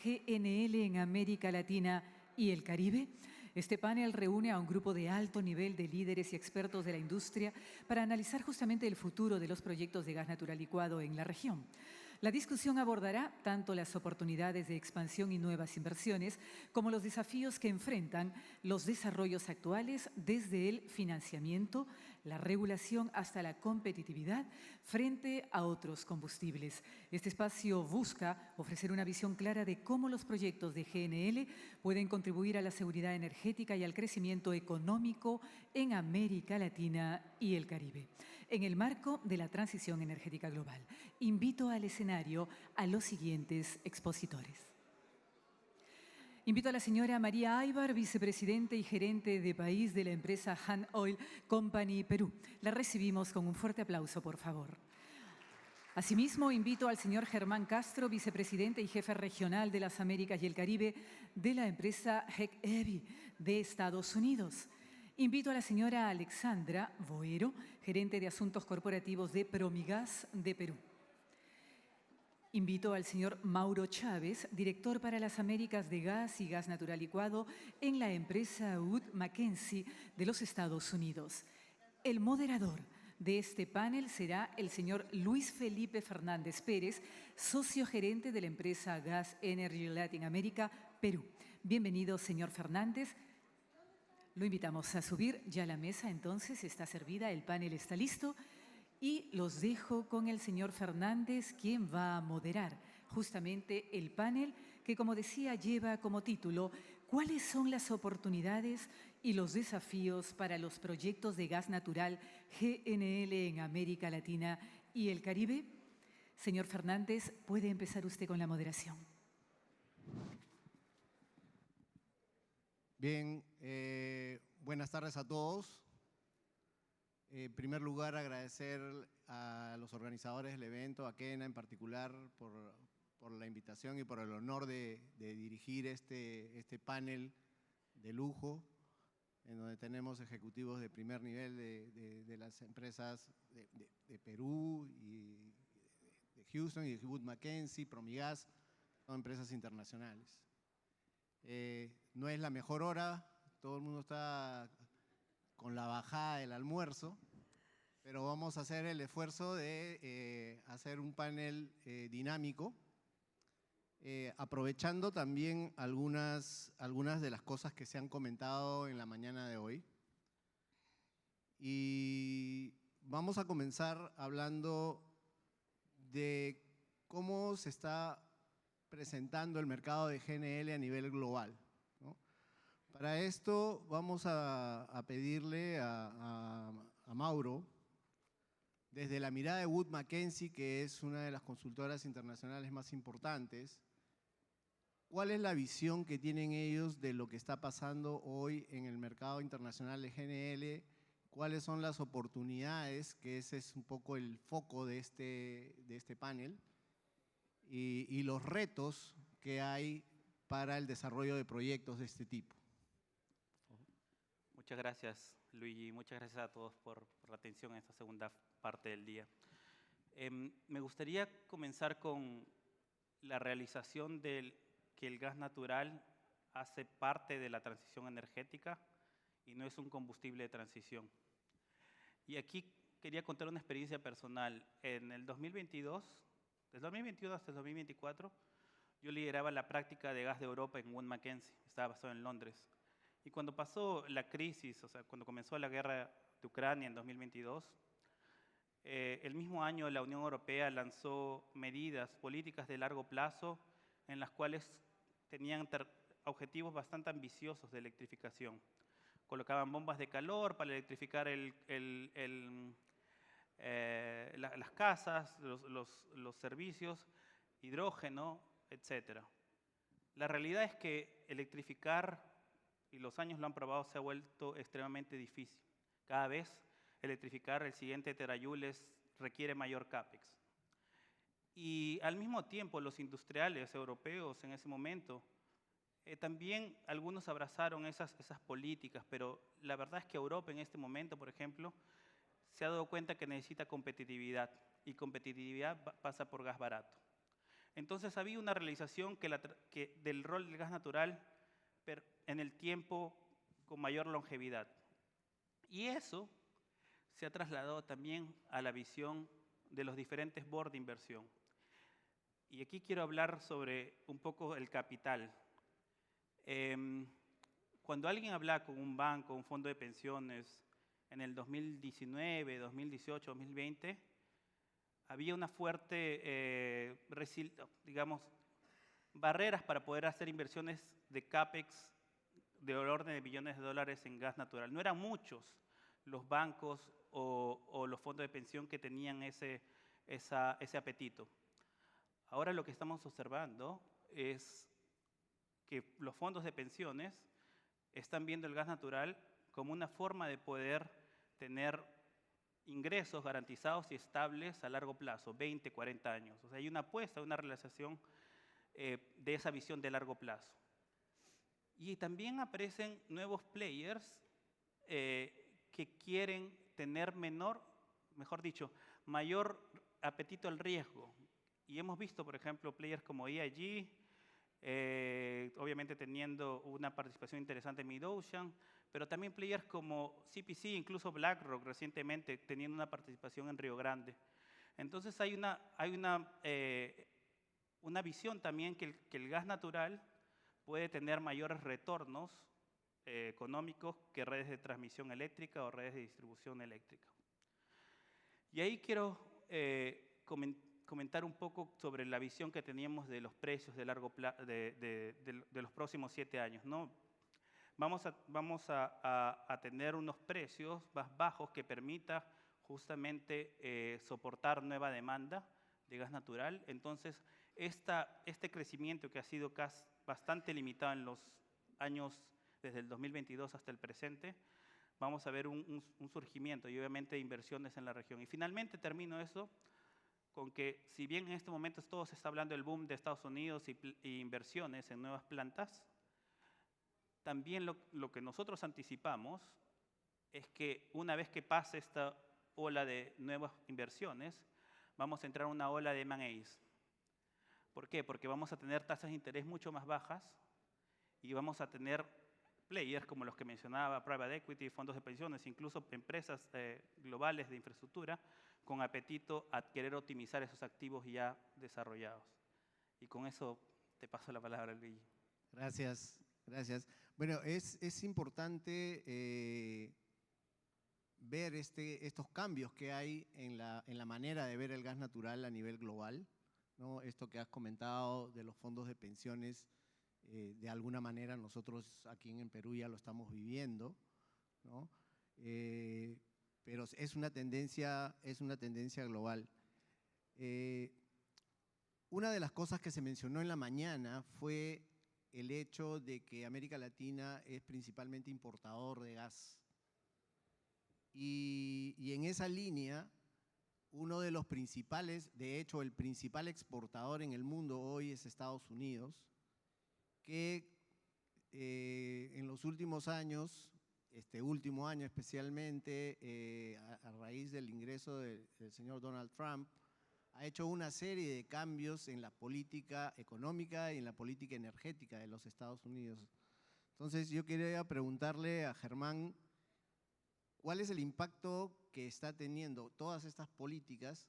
GNL en América Latina y el Caribe. Este panel reúne a un grupo de alto nivel de líderes y expertos de la industria para analizar justamente el futuro de los proyectos de gas natural licuado en la región. La discusión abordará tanto las oportunidades de expansión y nuevas inversiones como los desafíos que enfrentan los desarrollos actuales desde el financiamiento, la regulación hasta la competitividad frente a otros combustibles. Este espacio busca ofrecer una visión clara de cómo los proyectos de GNL pueden contribuir a la seguridad energética y al crecimiento económico en América Latina y el Caribe, en el marco de la transición energética global. Invito al escenario a los siguientes expositores. Invito a la señora María Aybar, vicepresidente y gerente de país de la empresa Han Oil Company Perú. La recibimos con un fuerte aplauso, por favor. Asimismo, invito al señor Germán Castro, vicepresidente y jefe regional de las Américas y el Caribe de la empresa HEC-EBI de Estados Unidos. Invito a la señora Alexandra Boero, gerente de asuntos corporativos de Promigas de Perú. Invito al señor Mauro Chávez, director para las Américas de Gas y Gas Natural Licuado en la empresa Wood Mackenzie de los Estados Unidos. El moderador de este panel será el señor Luis Felipe Fernández Pérez, socio gerente de la empresa Gas Energy Latin America, Perú. Bienvenido, señor Fernández. Lo invitamos a subir ya a la mesa, entonces está servida, el panel está listo. Y los dejo con el señor Fernández, quien va a moderar justamente el panel que, como decía, lleva como título ¿Cuáles son las oportunidades y los desafíos para los proyectos de gas natural GNL en América Latina y el Caribe? Señor Fernández, puede empezar usted con la moderación. Bien, buenas tardes a todos. En primer lugar, agradecer a los organizadores del evento, a Kena en particular, por la invitación y por el honor de dirigir este panel de lujo, en donde tenemos ejecutivos de primer nivel de las empresas de Perú, y de Houston y de Wood Mackenzie, Promigas, son empresas internacionales. No es la mejor hora, todo el mundo está con la bajada del almuerzo, pero vamos a hacer el esfuerzo de hacer un panel dinámico, aprovechando también algunas de las cosas que se han comentado en la mañana de hoy. Y vamos a comenzar hablando de cómo se está presentando el mercado de GNL a nivel global, ¿no? Para esto vamos a pedirle a Mauro, desde la mirada de Wood Mackenzie, que es una de las consultoras internacionales más importantes, ¿cuál es la visión que tienen ellos de lo que está pasando hoy en el mercado internacional de GNL? ¿Cuáles son las oportunidades? Que ese es un poco el foco de este panel. Y los retos que hay para el desarrollo de proyectos de este tipo. Muchas gracias, Luigi. Muchas gracias a todos por la atención en esta segunda parte del día. Me gustaría comenzar con la realización de que el gas natural hace parte de la transición energética y no es un combustible de transición. Y aquí quería contar una experiencia personal. En el 2022, desde 2021 hasta el 2024, yo lideraba la práctica de gas de Europa en Wood Mackenzie, estaba basado en Londres. Y cuando pasó la crisis, o sea, cuando comenzó la guerra de Ucrania en 2022, el mismo año la Unión Europea lanzó medidas políticas de largo plazo en las cuales tenían objetivos bastante ambiciosos de electrificación. Colocaban bombas de calor para electrificar las casas, los servicios, hidrógeno, etc. La realidad es que electrificar, y los años lo han probado, se ha vuelto extremadamente difícil. Cada vez electrificar el siguiente terajoules requiere mayor CAPEX. Y al mismo tiempo los industriales europeos en ese momento, también algunos abrazaron esas políticas, pero la verdad es que Europa en este momento, por ejemplo, se ha dado cuenta que necesita competitividad, y competitividad pasa por gas barato. Entonces había una realización del rol del gas natural en el tiempo con mayor longevidad. Y eso se ha trasladado también a la visión de los diferentes boards de inversión. Y aquí quiero hablar sobre un poco el capital. Cuando alguien habla con un banco, un fondo de pensiones, en el 2019, 2018, 2020, había una fuerte, digamos, barreras para poder hacer inversiones de CAPEX de orden de billones de dólares en gas natural. No eran muchos los bancos o los fondos de pensión que tenían ese apetito. Ahora lo que estamos observando es que los fondos de pensiones están viendo el gas natural como una forma de poder tener ingresos garantizados y estables a largo plazo, 20, 40 años. O sea, hay una apuesta, una realización de esa visión de largo plazo. Y también aparecen nuevos players que quieren tener mayor apetito al riesgo. Y hemos visto, por ejemplo, players como EIG, obviamente teniendo una participación interesante en MidOcean, pero también players como CPC, incluso BlackRock recientemente teniendo una participación en Río Grande. Entonces hay una visión también que el gas natural puede tener mayores retornos económicos que redes de transmisión eléctrica o redes de distribución eléctrica. Y ahí quiero comentar un poco sobre la visión que teníamos de los precios de largo plazo de los próximos 7 años, ¿no? Vamos a tener unos precios más bajos que permita justamente soportar nueva demanda de gas natural. Entonces, este crecimiento que ha sido bastante limitado en los años desde el 2022 hasta el presente, vamos a ver un surgimiento y obviamente inversiones en la región. Y finalmente termino eso con que si bien en este momento todo se está hablando del boom de Estados Unidos y inversiones en nuevas plantas, también lo que nosotros anticipamos es que una vez que pase esta ola de nuevas inversiones, vamos a entrar en una ola de M&As. ¿Por qué? Porque vamos a tener tasas de interés mucho más bajas y vamos a tener players como los que mencionaba, private equity, fondos de pensiones, incluso empresas globales de infraestructura, con apetito a querer optimizar esos activos ya desarrollados. Y con eso te paso la palabra, Luigi. Gracias, gracias. Bueno, es importante ver estos cambios que hay en la manera de ver el gas natural a nivel global, ¿no? Esto que has comentado de los fondos de pensiones, de alguna manera nosotros aquí en Perú ya lo estamos viviendo, ¿no? Pero es una tendencia global. Una de las cosas que se mencionó en la mañana fue el hecho de que América Latina es principalmente importador de gas. Y en esa línea, uno de los principales, de hecho el principal exportador en el mundo hoy es Estados Unidos, que en los últimos años, este último año especialmente, a raíz del ingreso del señor Donald Trump, ha hecho una serie de cambios en la política económica y en la política energética de los Estados Unidos. Entonces yo quería preguntarle a Germán, ¿cuál es el impacto que está teniendo todas estas políticas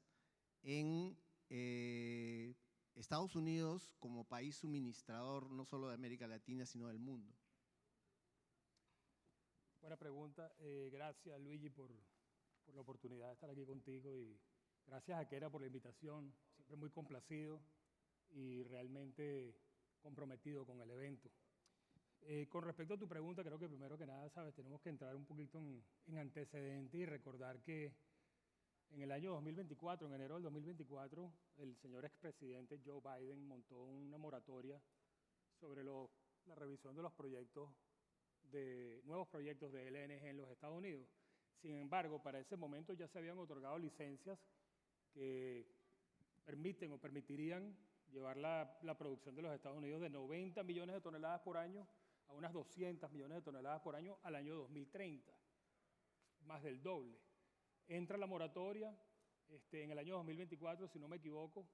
en Estados Unidos como país suministrador no solo de América Latina, sino del mundo? Buena pregunta. Gracias, Luigi, por la oportunidad de estar aquí contigo y gracias a Kera por la invitación. Siempre muy complacido y realmente comprometido con el evento. Con respecto a tu pregunta, creo que primero que nada, sabes, tenemos que entrar un poquito en antecedentes y recordar que en el año 2024, en enero del 2024, el señor expresidente Joe Biden montó una moratoria sobre la revisión de los nuevos proyectos de LNG en los Estados Unidos. Sin embargo, para ese momento ya se habían otorgado licencias que permiten o permitirían llevar la producción de los Estados Unidos de 90 millones de toneladas por año a unas 200 millones de toneladas por año al año 2030, más del doble. Entra la moratoria en el año 2024, si no me equivoco,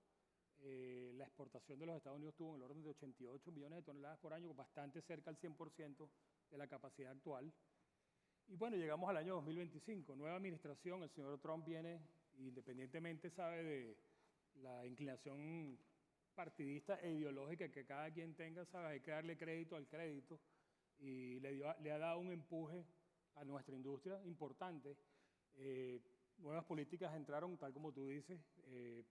La exportación de los Estados Unidos estuvo en el orden de 88 millones de toneladas por año, bastante cerca al 100% de la capacidad actual. Y bueno, llegamos al año 2025, nueva administración, el señor Trump viene, independientemente sabe de la inclinación partidista e ideológica que cada quien tenga, sabe, hay que darle crédito al crédito, y le ha dado un empuje a nuestra industria importante. Nuevas políticas entraron, tal como tú dices,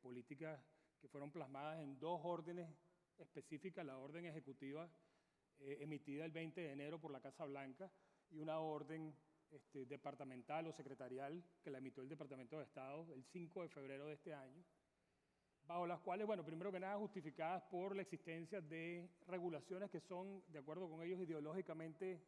políticas que fueron plasmadas en dos órdenes específicas, la orden ejecutiva emitida el 20 de enero por la Casa Blanca y una orden departamental o secretarial que la emitió el Departamento de Estado el 5 de febrero de este año, bajo las cuales, bueno, primero que nada justificadas por la existencia de regulaciones que son, de acuerdo con ellos, ideológicamente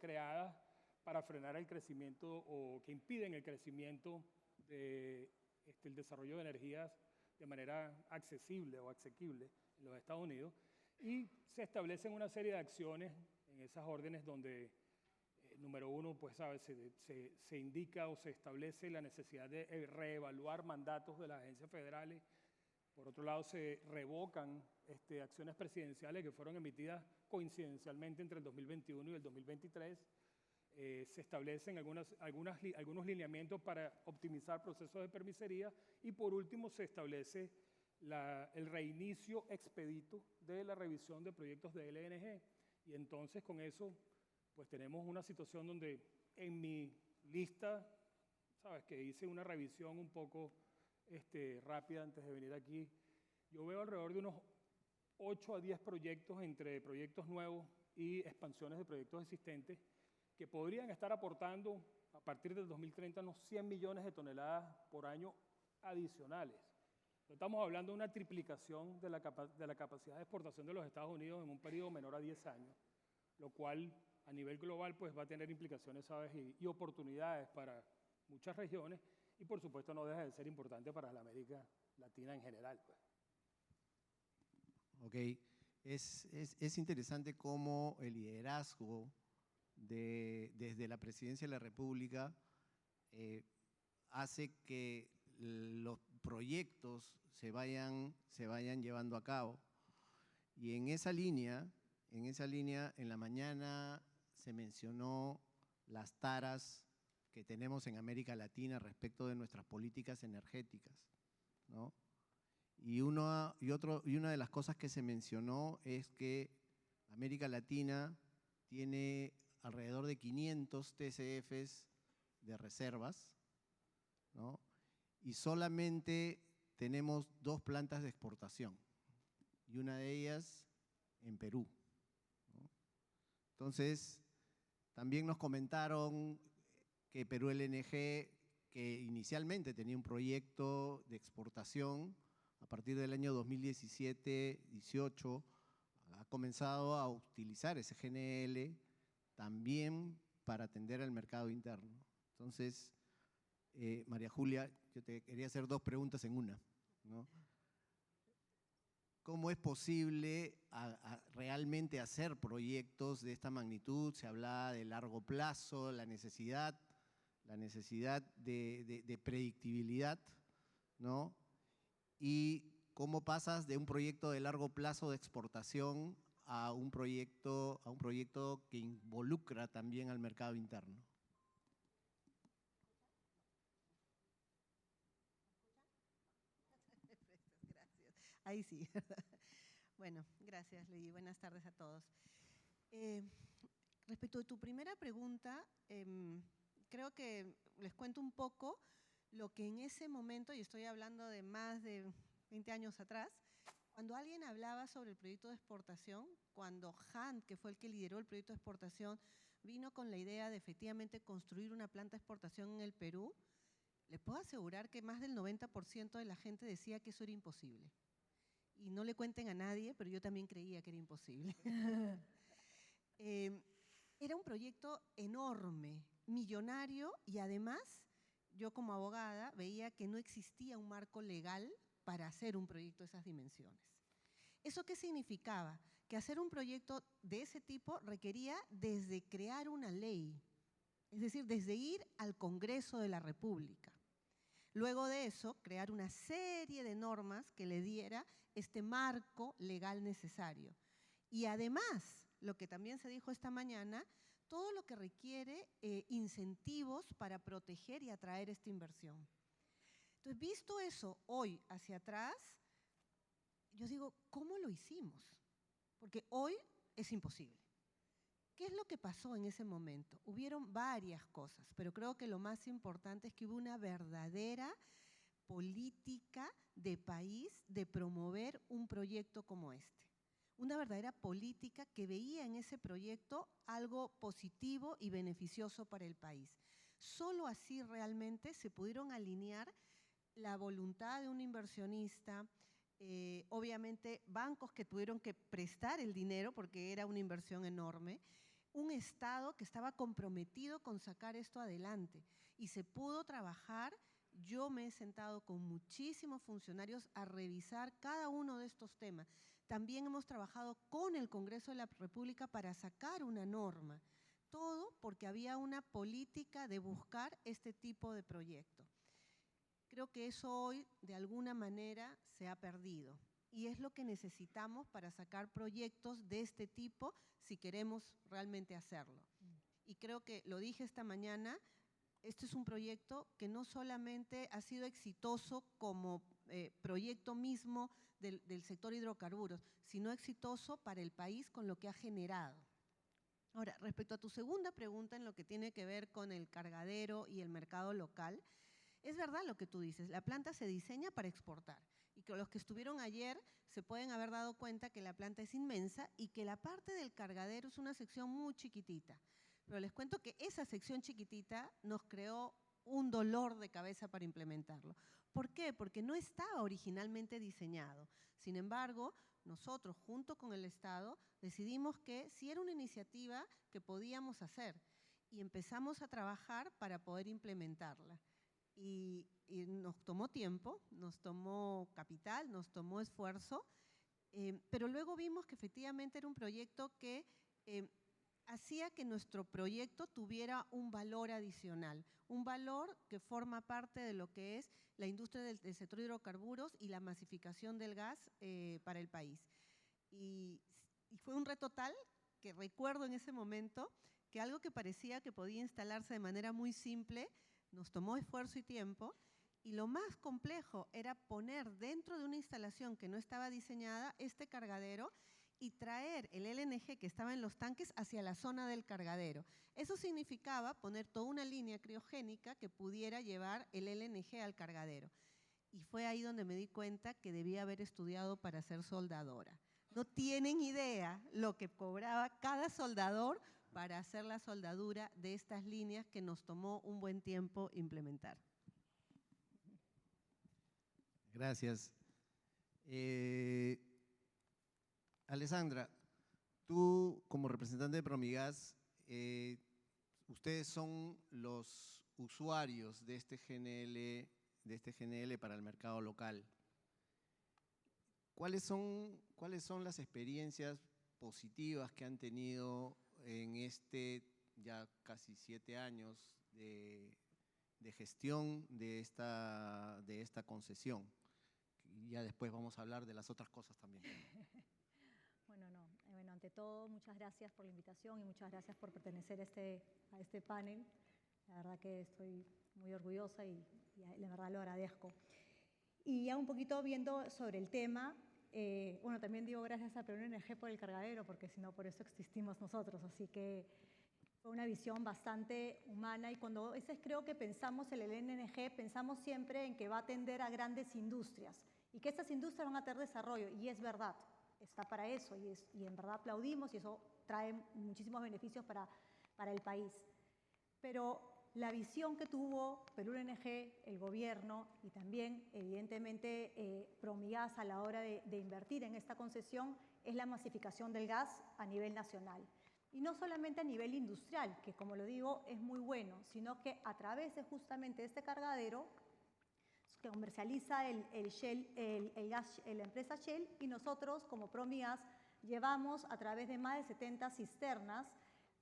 creadas para frenar el crecimiento o que impiden el crecimiento del desarrollo de energías de manera accesible o asequible en los Estados Unidos, y se establecen una serie de acciones en esas órdenes donde, número uno, pues se indica o se establece la necesidad de reevaluar mandatos de las agencias federales. Por otro lado, se revocan acciones presidenciales que fueron emitidas coincidencialmente entre el 2021 y el 2023. Se establecen algunos lineamientos para optimizar procesos de permisería y por último se establece el reinicio expedito de la revisión de proyectos de LNG. Y entonces con eso pues tenemos una situación donde en mi lista, sabes, que hice una revisión un poco rápida antes de venir aquí, yo veo alrededor de unos 8 a 10 proyectos entre proyectos nuevos y expansiones de proyectos existentes que podrían estar aportando a partir del 2030 unos 100 millones de toneladas por año adicionales. Estamos hablando de una triplicación de la capacidad de exportación de los Estados Unidos en un periodo menor a 10 años, lo cual a nivel global pues va a tener implicaciones, ¿sabes? y oportunidades para muchas regiones y por supuesto no deja de ser importante para la América Latina en general, pues. Ok, es interesante cómo el liderazgo desde la Presidencia de la República hace que los proyectos se vayan llevando a cabo. Y en esa línea, en la mañana se mencionó las taras que tenemos en América Latina respecto de nuestras políticas energéticas, ¿no? Y una de las cosas que se mencionó es que América Latina tiene alrededor de 500 TCFs de reservas, ¿no? Y solamente tenemos 2 plantas de exportación, y una de ellas en Perú, ¿no? Entonces, también nos comentaron que Perú LNG, que inicialmente tenía un proyecto de exportación, a partir del año 2017-18, ha comenzado a utilizar ese GNL también para atender al mercado interno. Entonces, María Julia, yo te quería hacer 2 preguntas en una, ¿no? ¿Cómo es posible realmente hacer proyectos de esta magnitud? Se hablaba de largo plazo, la necesidad de predictibilidad, ¿no? Y cómo pasas de un proyecto de largo plazo de exportación a un proyecto que involucra también al mercado interno. Gracias. Ahí sí. Bueno, gracias, Luigi. Buenas tardes a todos. Respecto de tu primera pregunta, creo que les cuento un poco lo que en ese momento, y estoy hablando de más de 20 años atrás, cuando alguien hablaba sobre el proyecto de exportación, cuando Hunt, que fue el que lideró el proyecto de exportación, vino con la idea de efectivamente construir una planta de exportación en el Perú, le puedo asegurar que más del 90% de la gente decía que eso era imposible. Y no le cuenten a nadie, pero yo también creía que era imposible. Era un proyecto enorme, millonario, y además yo como abogada veía que no existía un marco legal para hacer un proyecto de esas dimensiones. ¿Eso qué significaba? Que hacer un proyecto de ese tipo requería desde crear una ley, es decir, desde ir al Congreso de la República. Luego de eso, crear una serie de normas que le diera este marco legal necesario. Y además, lo que también se dijo esta mañana, todo lo que requiere incentivos para proteger y atraer esta inversión. Entonces, visto eso hoy hacia atrás, yo digo, ¿cómo lo hicimos? Porque hoy es imposible. ¿Qué es lo que pasó en ese momento? Hubieron varias cosas, pero creo que lo más importante es que hubo una verdadera política de país de promover un proyecto como este. Una verdadera política que veía en ese proyecto algo positivo y beneficioso para el país. Solo así realmente se pudieron alinear la voluntad de un inversionista, obviamente bancos que tuvieron que prestar el dinero porque era una inversión enorme, un Estado que estaba comprometido con sacar esto adelante y se pudo trabajar. Yo me he sentado con muchísimos funcionarios a revisar cada uno de estos temas. También hemos trabajado con el Congreso de la República para sacar una norma. Todo porque había una política de buscar este tipo de proyecto. Creo que eso hoy, de alguna manera, se ha perdido. Y es lo que necesitamos para sacar proyectos de este tipo si queremos realmente hacerlo. Y creo que, lo dije esta mañana, este es un proyecto que no solamente ha sido exitoso como proyecto mismo del sector hidrocarburos, sino exitoso para el país con lo que ha generado. Ahora, respecto a tu segunda pregunta en lo que tiene que ver con el cargadero y el mercado local, es verdad lo que tú dices, la planta se diseña para exportar y que los que estuvieron ayer se pueden haber dado cuenta que la planta es inmensa y que la parte del cargadero es una sección muy chiquitita. Pero les cuento que esa sección chiquitita nos creó un dolor de cabeza para implementarlo. ¿Por qué? Porque no estaba originalmente diseñado. Sin embargo, nosotros, junto con el Estado, decidimos que sí era una iniciativa que podíamos hacer y empezamos a trabajar para poder implementarla. Y nos tomó tiempo, nos tomó capital, nos tomó esfuerzo, pero luego vimos que efectivamente era un proyecto que hacía que nuestro proyecto tuviera un valor adicional, un valor que forma parte de lo que es la industria del sector hidrocarburos y la masificación del gas para el país. Y fue un reto tal que recuerdo en ese momento que algo que parecía que podía instalarse de manera muy simple nos tomó esfuerzo y tiempo, y lo más complejo era poner dentro de una instalación que no estaba diseñada este cargadero y traer el LNG que estaba en los tanques hacia la zona del cargadero. Eso significaba poner toda una línea criogénica que pudiera llevar el LNG al cargadero. Y fue ahí donde me di cuenta que debía haber estudiado para ser soldadora. No tienen idea lo que cobraba cada soldador para hacer la soldadura de estas líneas que nos tomó un buen tiempo implementar. Gracias. Alessandra, tú como representante de Promigas, ustedes son los usuarios de este GNL para el mercado local. ¿Cuáles son las experiencias positivas que han tenido en ya casi 7 años de gestión de esta concesión? Y ya después vamos a hablar de las otras cosas también. Bueno, ante todo, muchas gracias por la invitación y muchas gracias por pertenecer a este panel. La verdad que estoy muy orgullosa y la verdad lo agradezco. Y ya un poquito viendo sobre el tema, bueno, también digo gracias a Perú LNG por el cargadero, porque si no, por eso existimos nosotros. Así que fue una visión bastante humana y cuando a veces creo que pensamos en el LNG, pensamos siempre en que va a atender a grandes industrias y que estas industrias van a tener desarrollo, y es verdad, está para eso y en verdad aplaudimos y eso trae muchísimos beneficios para el país. Pero la visión que tuvo Perú LNG, el gobierno y también, evidentemente, Promigas a la hora de invertir en esta concesión es la masificación del gas a nivel nacional. Y no solamente a nivel industrial, que como lo digo es muy bueno, sino que a través de justamente este cargadero que comercializa el gas, la empresa Shell, y nosotros como Promigas llevamos a través de más de 70 cisternas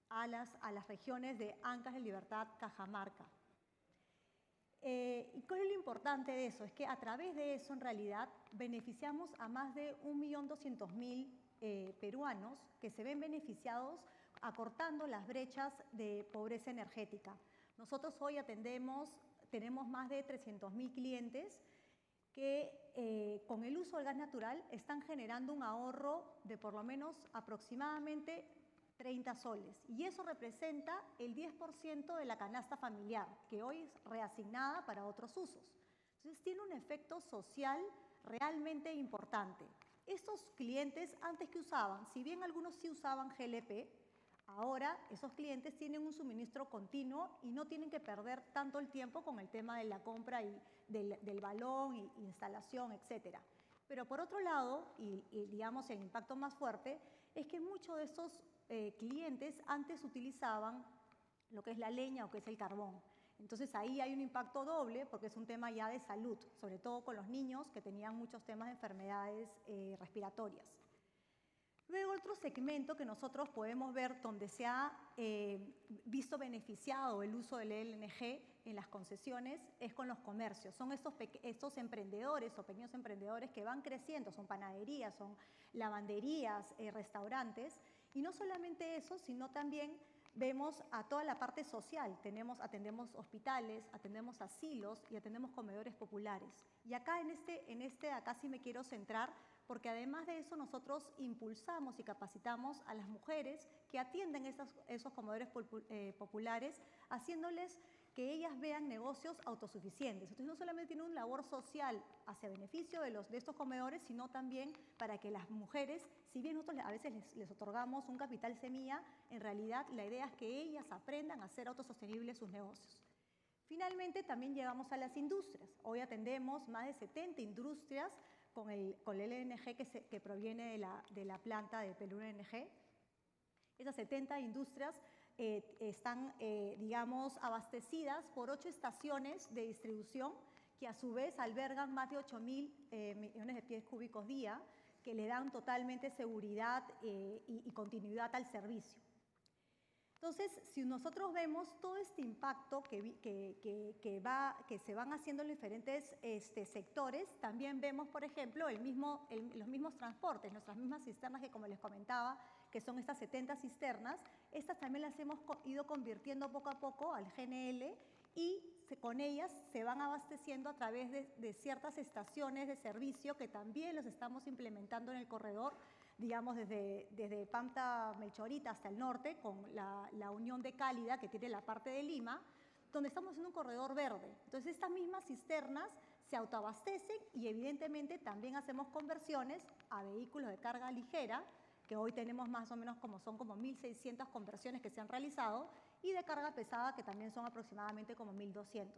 a las regiones de Ancash, El Libertad, Cajamarca. ¿Y cuál es lo importante de eso? Es que a través de eso, en realidad, beneficiamos a más de 1.200.000 peruanos que se ven beneficiados acortando las brechas de pobreza energética. Nosotros hoy tenemos más de 300.000 clientes que con el uso del gas natural están generando un ahorro de por lo menos aproximadamente 30 soles. Y eso representa el 10% de la canasta familiar, que hoy es reasignada para otros usos. Entonces tiene un efecto social realmente importante. Estos clientes antes que usaban, si bien algunos sí usaban GLP, ahora esos clientes tienen un suministro continuo y no tienen que perder tanto el tiempo con el tema de la compra y del balón, y instalación, etc. Pero por otro lado, y digamos el impacto más fuerte, es que muchos de estos clientes antes utilizaban lo que es la leña o que es el carbón. Entonces ahí hay un impacto doble porque es un tema ya de salud, sobre todo con los niños que tenían muchos temas de enfermedades respiratorias. Luego otro segmento que nosotros podemos ver donde se ha visto beneficiado el uso del LNG en las concesiones es con los comercios. Son estos emprendedores o pequeños emprendedores que van creciendo, son panaderías, son lavanderías, restaurantes. Y no solamente eso, sino también vemos a toda la parte social. Atendemos hospitales, atendemos asilos y atendemos comedores populares. Y acá acá sí me quiero centrar, porque además de eso nosotros impulsamos y capacitamos a las mujeres que atienden esos comedores populares, haciéndoles que ellas vean negocios autosuficientes. Entonces no solamente tiene una labor social hacia beneficio de estos comedores, sino también para que las mujeres, si bien nosotros a veces les otorgamos un capital semilla, en realidad la idea es que ellas aprendan a hacer autosostenibles sus negocios. Finalmente también llegamos a las industrias. Hoy atendemos más de 70 industrias con el LNG que proviene de la planta de Perú LNG. Esas 70 industrias están, digamos, abastecidas por 8 estaciones de distribución que a su vez albergan más de 8.000 millones de pies cúbicos día, que le dan totalmente seguridad y continuidad al servicio. Entonces, si nosotros vemos todo este impacto que se van haciendo en diferentes sectores, también vemos, por ejemplo, los mismos transportes, nuestras mismas cisternas que, como les comentaba, que son estas 70 cisternas, estas también las hemos ido convirtiendo poco a poco al GNL y con ellas se van abasteciendo a través de ciertas estaciones de servicio que también los estamos implementando en el corredor, digamos, desde Pamta Melchorita hasta el norte, con la Unión de Cálida, que tiene la parte de Lima, donde estamos haciendo un corredor verde. Entonces, estas mismas cisternas se autoabastecen y, evidentemente, también hacemos conversiones a vehículos de carga ligera, que hoy tenemos más o menos son como 1.600 conversiones que se han realizado, y de carga pesada, que también son aproximadamente como 1.200.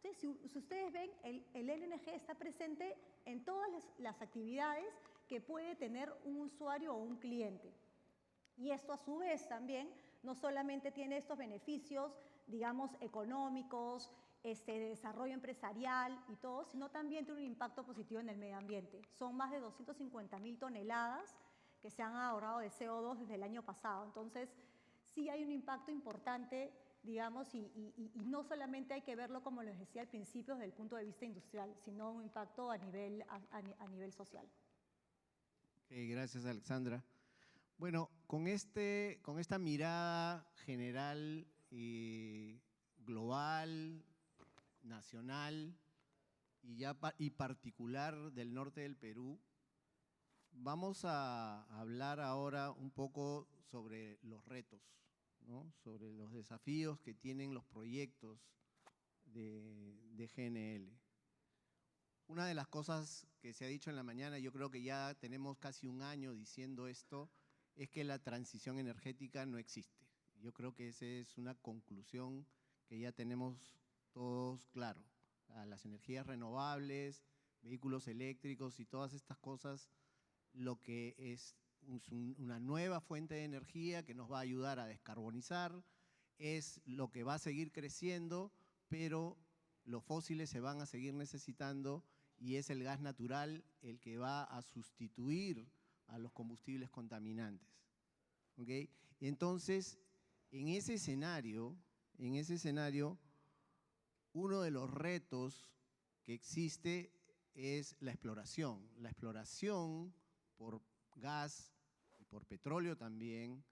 Entonces, si ustedes ven, el LNG está presente en todas las actividades que puede tener un usuario o un cliente. Y esto a su vez también no solamente tiene estos beneficios, digamos, económicos, de desarrollo empresarial y todo, sino también tiene un impacto positivo en el medio ambiente. Son más de 250.000 toneladas que se han ahorrado de CO2 desde el año pasado. Entonces, sí hay un impacto importante, digamos, y no solamente hay que verlo, como les decía al principio, desde el punto de vista industrial, sino un impacto a nivel social. Okay, gracias, Alexandra. Bueno, con esta mirada general y global, nacional y particular del norte del Perú, vamos a hablar ahora un poco sobre los retos, ¿no? Sobre los desafíos que tienen los proyectos de GNL. Una de las cosas que se ha dicho en la mañana, yo creo que ya tenemos casi un año diciendo esto, es que la transición energética no existe. Yo creo que esa es una conclusión que ya tenemos todos claro. Las energías renovables, vehículos eléctricos y todas estas cosas, lo que es una nueva fuente de energía que nos va a ayudar a descarbonizar, es lo que va a seguir creciendo, pero los fósiles se van a seguir necesitando y es el gas natural el que va a sustituir a los combustibles contaminantes. ¿Okay? Entonces, en ese escenario, uno de los retos que existe es la exploración. La exploración por gas y por petróleo también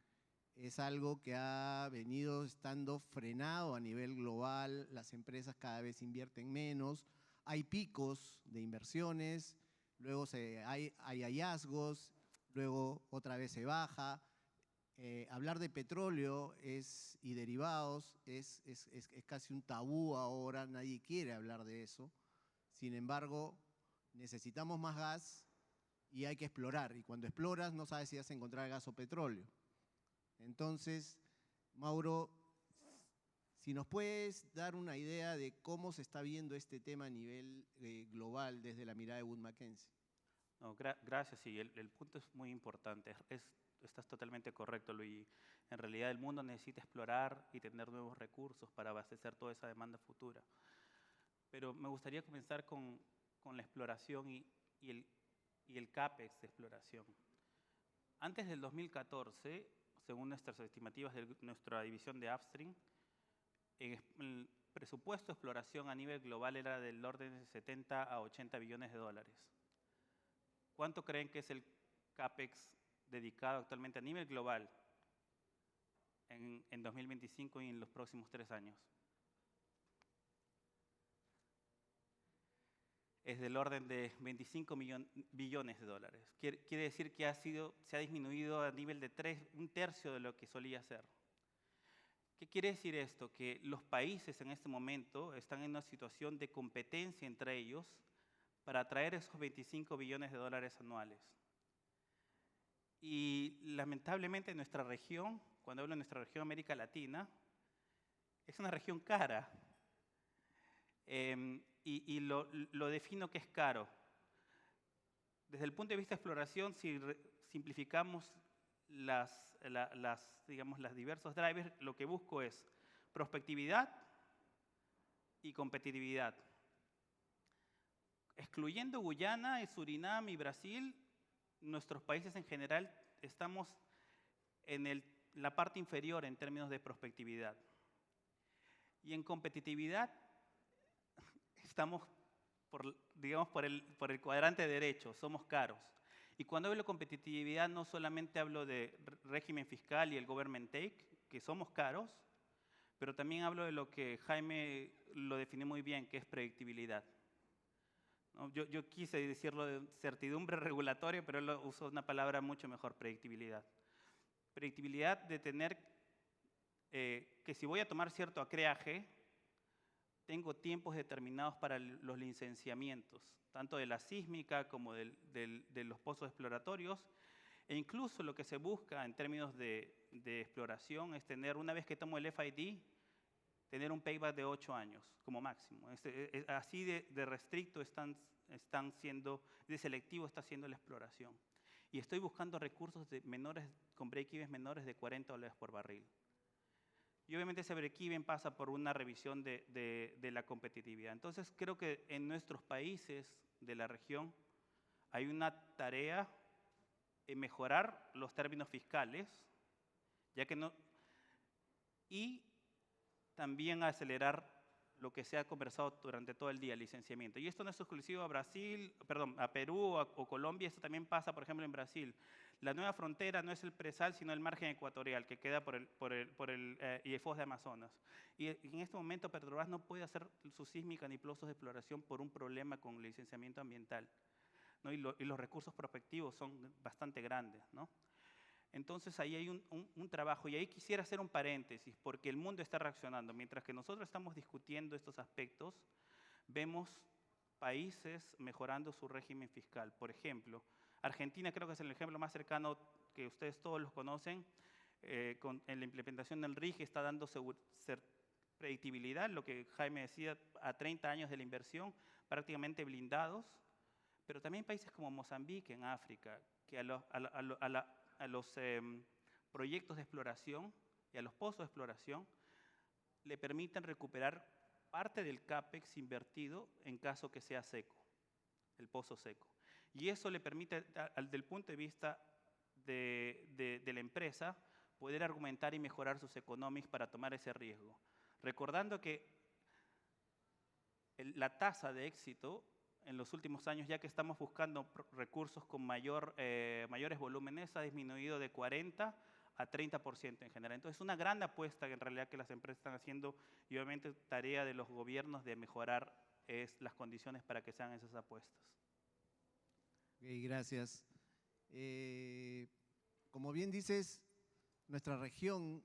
es algo que ha venido estando frenado a nivel global. Las empresas cada vez invierten menos, hay picos de inversiones, luego hay hallazgos, luego otra vez se baja. Hablar de petróleo y derivados es casi un tabú ahora, nadie quiere hablar de eso. Sin embargo, necesitamos más gas y hay que explorar. Y cuando exploras no sabes si vas a encontrar gas o petróleo. Entonces, Mauro, si nos puedes dar una idea de cómo se está viendo este tema a nivel global desde la mirada de Wood Mackenzie. No, gracias, sí, el punto es muy importante. Estás totalmente correcto, Luigi. En realidad el mundo necesita explorar y tener nuevos recursos para abastecer toda esa demanda futura. Pero me gustaría comenzar con la exploración y el CAPEX de exploración. Antes del 2014, según nuestras estimativas de nuestra división de Upstream, el presupuesto de exploración a nivel global era del orden de 70 a 80 billones de dólares. ¿Cuánto creen que es el CAPEX dedicado actualmente a nivel global en 2025 y en los próximos 3 años? Es del orden de 25 billones de dólares. Quiere decir que se ha disminuido a nivel de 1/3 de lo que solía ser. ¿Qué quiere decir esto? Que los países en este momento están en una situación de competencia entre ellos para atraer esos 25 billones de dólares anuales. Y lamentablemente nuestra región, cuando hablo de nuestra región América Latina, es una región cara. Y lo defino que es caro. Desde el punto de vista de exploración, si simplificamos digamos, las diversos drivers, lo que busco es prospectividad y competitividad. Excluyendo Guyana, Surinam y Brasil, nuestros países en general estamos en la parte inferior en términos de prospectividad. Y en competitividad estamos digamos, por el cuadrante derecho, somos caros. Y cuando hablo de competitividad no solamente hablo de régimen fiscal y el government take, que somos caros, pero también hablo de lo que Jaime lo definió muy bien, que es predictibilidad. ¿No? Yo quise decirlo de certidumbre regulatoria, pero él usó una palabra mucho mejor, predictibilidad. Predictibilidad de tener que si voy a tomar cierto acreaje, tengo tiempos determinados para los licenciamientos, tanto de la sísmica como de los pozos exploratorios, e incluso lo que se busca en términos de exploración es tener, una vez que tomo el FID, tener un payback de 8 años como máximo. Así de restricto están siendo, de selectivo está siendo la exploración. Y estoy buscando recursos con break-evens menores de $40 por barril. Y obviamente ese break-even pasa por una revisión de la competitividad. Entonces creo que en nuestros países de la región hay una tarea en mejorar los términos fiscales, ya que y también acelerar lo que se ha conversado durante todo el día, el licenciamiento. Y esto no es exclusivo a Perú o Colombia, esto también pasa, por ejemplo, en Brasil. La nueva frontera no es el presal, sino el margen ecuatorial, que queda por el IEFOS de Amazonas. Y en este momento Petrobras no puede hacer su sísmica ni pozos de exploración por un problema con el licenciamiento ambiental, ¿no? Y los recursos prospectivos son bastante grandes, ¿no? Entonces ahí hay un trabajo, y ahí quisiera hacer un paréntesis, porque el mundo está reaccionando. Mientras que nosotros estamos discutiendo estos aspectos, vemos países mejorando su régimen fiscal. Por ejemplo, Argentina creo que es el ejemplo más cercano que ustedes todos los conocen. En la implementación del RIGI está dando predictibilidad, lo que Jaime decía, a 30 años de la inversión, prácticamente blindados. Pero también países como Mozambique en África, que a los proyectos de exploración y a los pozos de exploración le permiten recuperar parte del CAPEX invertido en caso que sea seco, el pozo seco. Y eso le permite, desde el punto de vista de la empresa, poder argumentar y mejorar sus economics para tomar ese riesgo. Recordando que la tasa de éxito en los últimos años, ya que estamos buscando recursos con mayores volúmenes, ha disminuido de 40 a 30% en general. Entonces, es una gran apuesta que en realidad que las empresas están haciendo y obviamente tarea de los gobiernos de mejorar las condiciones para que sean esas apuestas. Ok, gracias. Como bien dices, nuestra región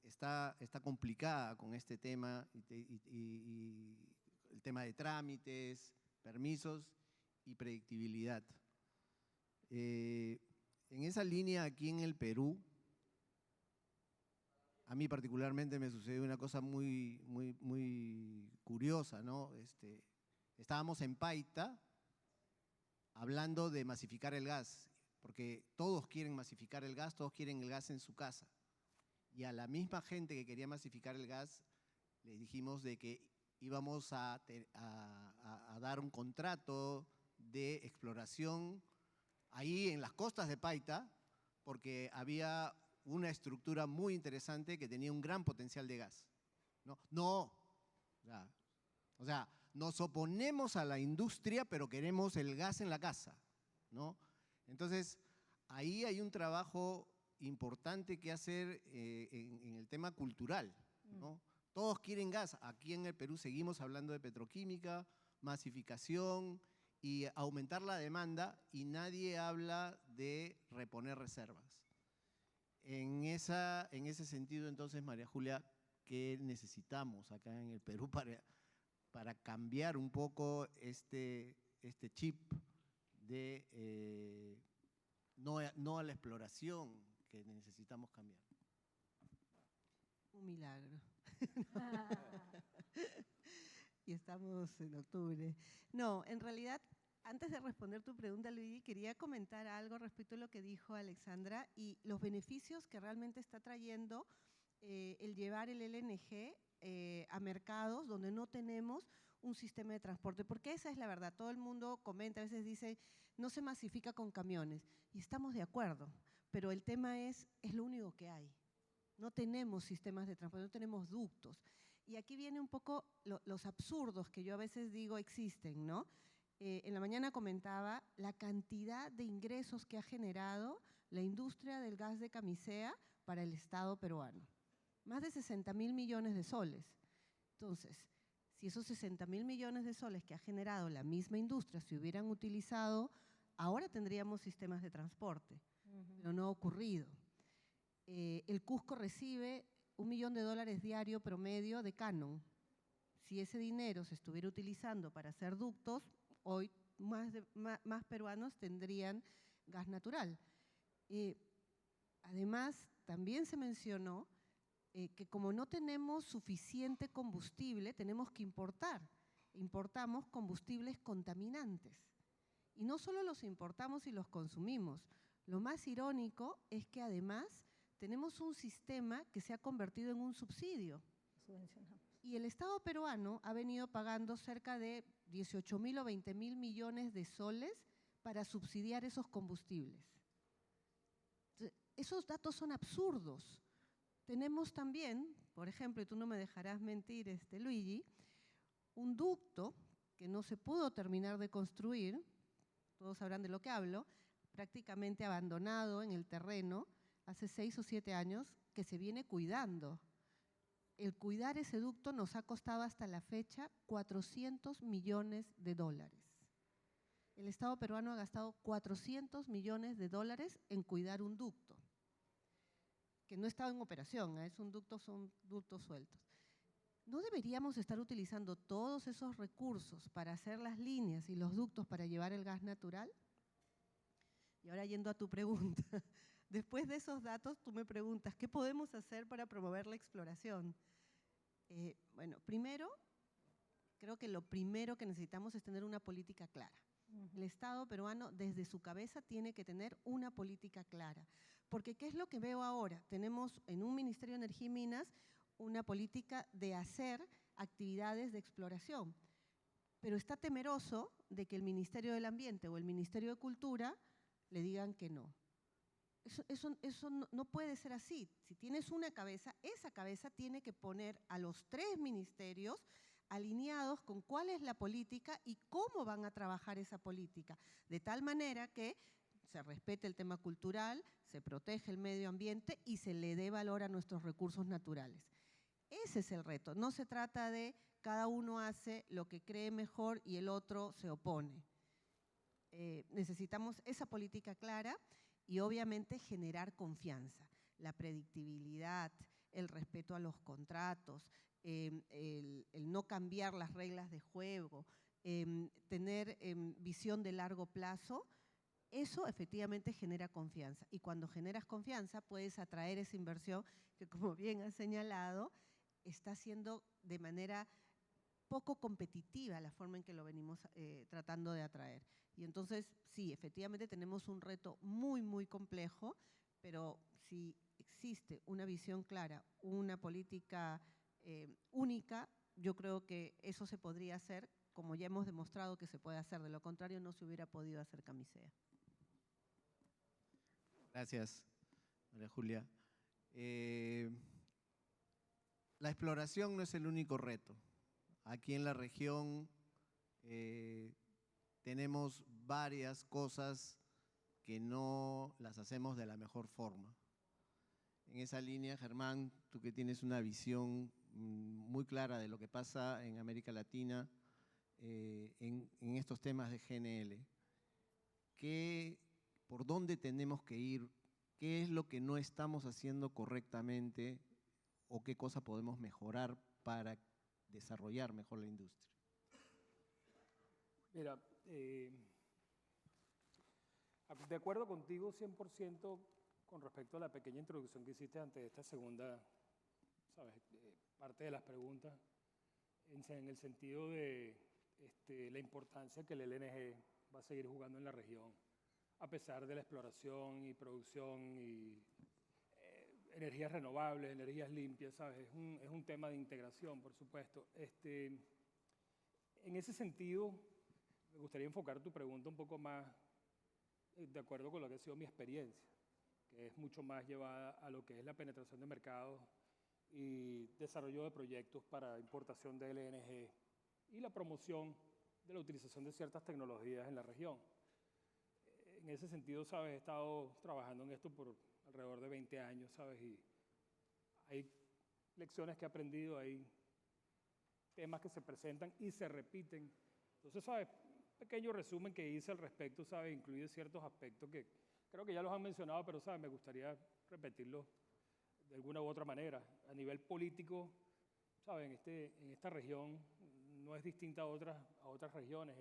está complicada con este tema y el tema de trámites, permisos y predictibilidad. En esa línea, aquí en el Perú, a mí particularmente me sucedió una cosa muy curiosa, ¿no? Estábamos en Paita hablando de masificar el gas, porque todos quieren masificar el gas, todos quieren el gas en su casa. Y a la misma gente que quería masificar el gas, le dijimos de que íbamos a dar un contrato de exploración ahí en las costas de Paita, porque había una estructura muy interesante que tenía un gran potencial de gas. O sea, nos oponemos a la industria, pero queremos el gas en la casa, ¿no? Entonces, ahí hay un trabajo importante que hacer en el tema cultural, ¿no? Todos quieren gas. Aquí en el Perú seguimos hablando de petroquímica, masificación y aumentar la demanda, y nadie habla de reponer reservas. En ese sentido, entonces, María Julia, ¿qué necesitamos acá en el Perú para cambiar un poco este chip de no a la exploración que necesitamos cambiar? Un milagro. Y estamos en octubre. No, en realidad, antes de responder tu pregunta, Luigi, quería comentar algo respecto a lo que dijo Alexandra y los beneficios que realmente está trayendo el llevar el LNG a mercados donde no tenemos un sistema de transporte, porque esa es la verdad. Todo el mundo comenta, a veces dice, no se masifica con camiones, y estamos de acuerdo, pero el tema es lo único que hay. No tenemos sistemas de transporte, no tenemos ductos. Y aquí viene un poco los absurdos que yo a veces digo existen, ¿no? En la mañana comentaba la cantidad de ingresos que ha generado la industria del gas de Camisea para el Estado peruano. Más de 60.000 millones de soles. Entonces, si esos 60.000 millones de soles que ha generado la misma industria se hubieran utilizado, ahora tendríamos sistemas de transporte, pero no ha ocurrido. El Cusco recibe $1 millón diario promedio de canon. Si ese dinero se estuviera utilizando para hacer ductos, hoy más peruanos tendrían gas natural. Además, también se mencionó que como no tenemos suficiente combustible, tenemos que importar. Importamos combustibles contaminantes. Y no solo los importamos y los consumimos. Lo más irónico es que además tenemos un sistema que se ha convertido en un subsidio. Y el Estado peruano ha venido pagando cerca de 18.000 o 20.000 millones de soles para subsidiar esos combustibles. Esos datos son absurdos. Tenemos también, por ejemplo, y tú no me dejarás mentir, Luigi, un ducto que no se pudo terminar de construir, todos sabrán de lo que hablo, prácticamente abandonado en el terreno hace 6 o 7 años, que se viene cuidando. El cuidar ese ducto nos ha costado hasta la fecha $400 millones. El Estado peruano ha gastado $400 millones en cuidar un ducto, que no estaba en operación, son ductos sueltos. ¿No deberíamos estar utilizando todos esos recursos para hacer las líneas y los ductos para llevar el gas natural? Y ahora yendo a tu pregunta, después de esos datos tú me preguntas, ¿qué podemos hacer para promover la exploración? Bueno, primero, creo que lo primero que necesitamos es tener una política clara. El Estado peruano desde su cabeza tiene que tener una política clara. Porque ¿qué es lo que veo ahora? Tenemos en un Ministerio de Energía y Minas una política de hacer actividades de exploración, pero está temeroso de que el Ministerio del Ambiente o el Ministerio de Cultura le digan que no. Eso no puede ser así. Si tienes una cabeza, esa cabeza tiene que poner a los 3 ministerios alineados con cuál es la política y cómo van a trabajar esa política, de tal manera que se respete el tema cultural, se protege el medio ambiente y se le dé valor a nuestros recursos naturales. Ese es el reto. No se trata de cada uno hace lo que cree mejor y el otro se opone. Necesitamos esa política clara y obviamente generar confianza, la predictibilidad, el respeto a los contratos, el no cambiar las reglas de juego, tener visión de largo plazo. Eso efectivamente genera confianza y cuando generas confianza puedes atraer esa inversión que, como bien has señalado, está siendo de manera poco competitiva la forma en que lo venimos tratando de atraer. Y entonces, sí, efectivamente tenemos un reto muy, muy complejo, pero si existe una visión clara, una política única, yo creo que eso se podría hacer, como ya hemos demostrado que se puede hacer. De lo contrario, no se hubiera podido hacer Camisea. Gracias, María Julia. La exploración no es el único reto. Aquí en la región tenemos varias cosas que no las hacemos de la mejor forma. En esa línea, Germán, tú que tienes una visión muy clara de lo que pasa en América Latina en estos temas de GNL, ¿por dónde tenemos que ir? ¿Qué es lo que no estamos haciendo correctamente o qué cosa podemos mejorar para desarrollar mejor la industria? Mira, de acuerdo contigo 100% con respecto a la pequeña introducción que hiciste ante esta segunda, ¿sabes? Parte de las preguntas, en el sentido de la importancia que el LNG va a seguir jugando en la región, a pesar de la exploración y producción y energías renovables, energías limpias, ¿sabes? Es un tema de integración, por supuesto. En ese sentido, me gustaría enfocar tu pregunta un poco más de acuerdo con lo que ha sido mi experiencia, que es mucho más llevada a lo que es la penetración de mercados y desarrollo de proyectos para importación de LNG y la promoción de la utilización de ciertas tecnologías en la región. En ese sentido, ¿sabes? He estado trabajando en esto por alrededor de 20 años, ¿sabes? Y hay lecciones que he aprendido, hay temas que se presentan y se repiten. Entonces, ¿sabes? Pequeño resumen que hice al respecto, ¿sabes? Incluye ciertos aspectos que creo que ya los han mencionado, pero, ¿sabes? Me gustaría repetirlos de alguna u otra manera. A nivel político, ¿sabes? En esta región no es distinta a otras regiones.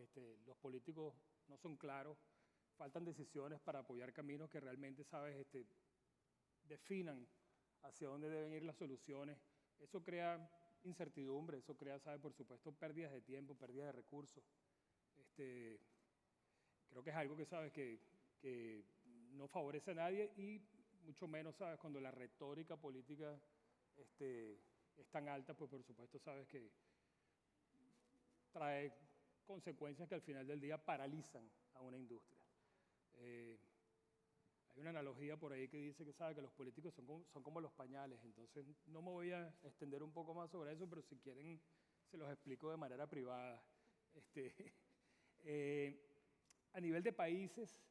Los políticos no son claros, faltan decisiones para apoyar caminos que realmente, ¿sabes? Definan hacia dónde deben ir las soluciones. Eso crea incertidumbre, eso crea, ¿sabes? Por supuesto, pérdidas de tiempo, pérdidas de recursos. Creo que es algo que, ¿sabes? Que no favorece a nadie y mucho menos, ¿sabes? Cuando la retórica política es tan alta, pues por supuesto, ¿sabes? Que trae consecuencias que al final del día paralizan a una industria. Hay una analogía por ahí que dice que, ¿sabe? Que los políticos son como los pañales, entonces no me voy a extender un poco más sobre eso, pero si quieren se los explico de manera privada. A nivel de países,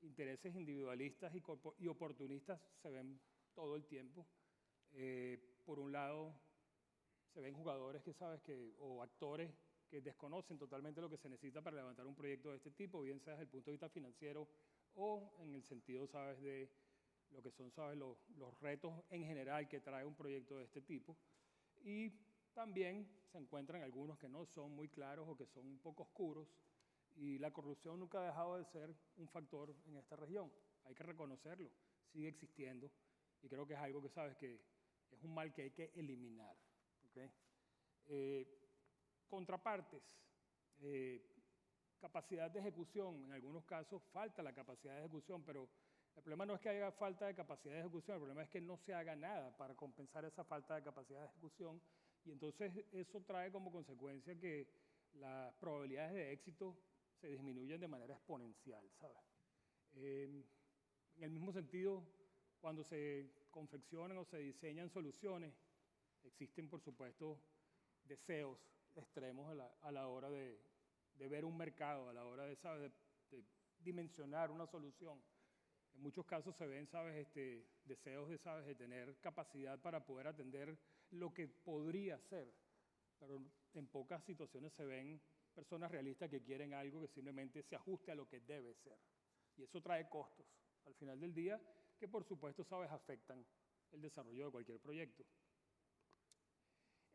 intereses individualistas y oportunistas se ven todo el tiempo. Por un lado, se ven jugadores que, ¿sabes? O actores que desconocen totalmente lo que se necesita para levantar un proyecto de este tipo, bien sea desde el punto de vista financiero o en el sentido, ¿sabes? De lo que son, ¿sabes? Los retos en general que trae un proyecto de este tipo. Y también se encuentran algunos que no son muy claros o que son un poco oscuros, y la corrupción nunca ha dejado de ser un factor en esta región. Hay que reconocerlo, sigue existiendo, y creo que es algo que, ¿sabes? Que es un mal que hay que eliminar. ¿Okay? Contrapartes, capacidad de ejecución. En algunos casos falta la capacidad de ejecución, pero el problema no es que haya falta de capacidad de ejecución, el problema es que no se haga nada para compensar esa falta de capacidad de ejecución, y entonces eso trae como consecuencia que las probabilidades de éxito se disminuyen de manera exponencial, ¿sabes? En el mismo sentido, cuando se confeccionan o se diseñan soluciones, existen, por supuesto, deseos extremos a la hora de ver un mercado, a la hora de, ¿sabes?, de dimensionar una solución. En muchos casos se ven, ¿sabes?, deseos de, ¿sabes?, de tener capacidad para poder atender lo que podría ser, pero en pocas situaciones se ven personas realistas que quieren algo que simplemente se ajuste a lo que debe ser. Y eso trae costos, al final del día, que por supuesto, ¿sabes?, afectan el desarrollo de cualquier proyecto.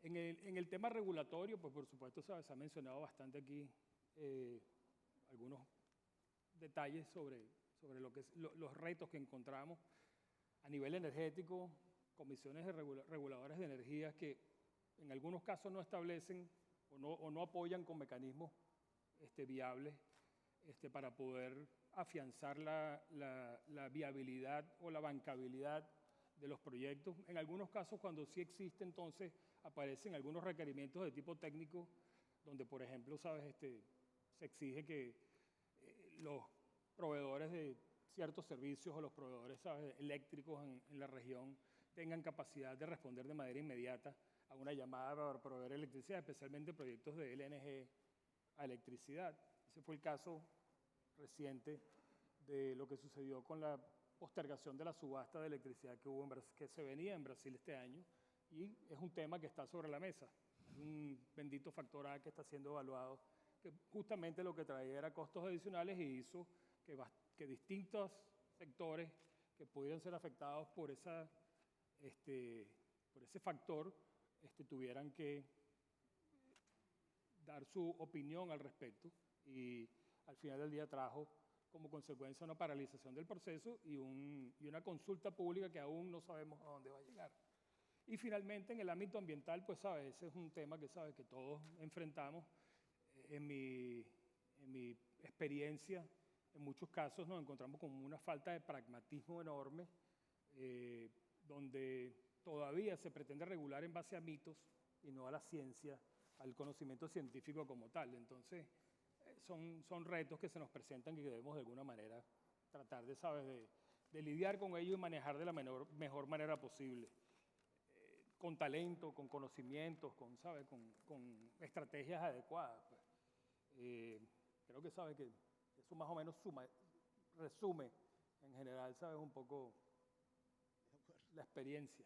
En el tema regulatorio, pues por supuesto, ¿sabes?, se ha mencionado bastante aquí algunos detalles sobre los retos que encontramos a nivel energético, comisiones reguladoras de energías que en algunos casos no establecen o no apoyan con mecanismos viables para poder afianzar la viabilidad o la bancabilidad de los proyectos. En algunos casos, cuando sí existe, entonces aparecen algunos requerimientos de tipo técnico, donde, por ejemplo, ¿sabes?, se exige que los proveedores de ciertos servicios o los proveedores, ¿sabes?, eléctricos en la región tengan capacidad de responder de manera inmediata a una llamada para proveer electricidad, especialmente proyectos de LNG a electricidad. Ese fue el caso reciente de lo que sucedió con la postergación de la subasta de electricidad que se venía en Brasil este año, y es un tema que está sobre la mesa. Hay un bendito factor A que está siendo evaluado, que justamente lo que traía era costos adicionales y hizo que distintos sectores que pudieran ser afectados por ese factor tuvieran que dar su opinión al respecto, y al final del día trajo como consecuencia una paralización del proceso y una consulta pública que aún no sabemos a dónde va a llegar. Y finalmente, en el ámbito ambiental, pues, ¿sabes?, ese es un tema que, ¿sabes?, que todos enfrentamos. En mi experiencia, en muchos casos nos encontramos con una falta de pragmatismo enorme, donde todavía se pretende regular en base a mitos y no a la ciencia, al conocimiento científico como tal. Entonces, son retos que se nos presentan y que debemos de alguna manera tratar de, ¿sabes?, de lidiar con ellos y manejar de la mejor manera posible. Con talento, con conocimientos, ¿sabes?, con estrategias adecuadas. Pues. Creo que, ¿sabes?, que eso más o menos resume en general, ¿sabes?, un poco la experiencia.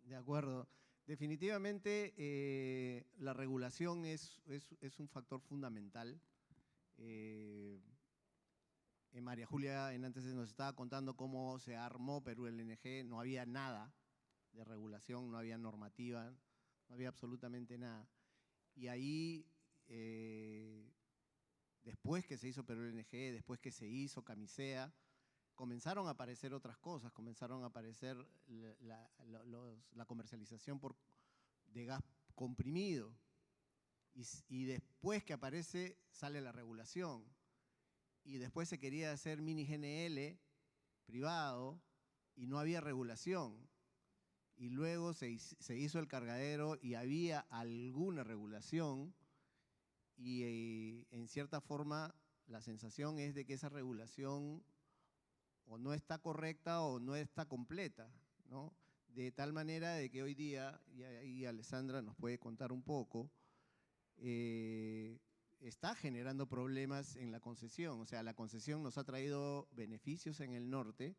De acuerdo. Definitivamente la regulación es un factor fundamental. María Julia antes nos estaba contando cómo se armó Perú LNG, no había nada de regulación, no había normativa, no había absolutamente nada. Y ahí, después que se hizo Perú LNG, después que se hizo Camisea, comenzaron a aparecer otras cosas, comenzaron a aparecer la comercialización de gas comprimido, y después que aparece sale la regulación, y después se quería hacer mini GNL privado y no había regulación, y luego se hizo el cargadero y había alguna regulación, y en cierta forma la sensación es de que esa regulación o no está correcta o no está completa, ¿no? De tal manera de que hoy día, y ahí Alessandra nos puede contar un poco, está generando problemas en la concesión. O sea, la concesión nos ha traído beneficios en el norte,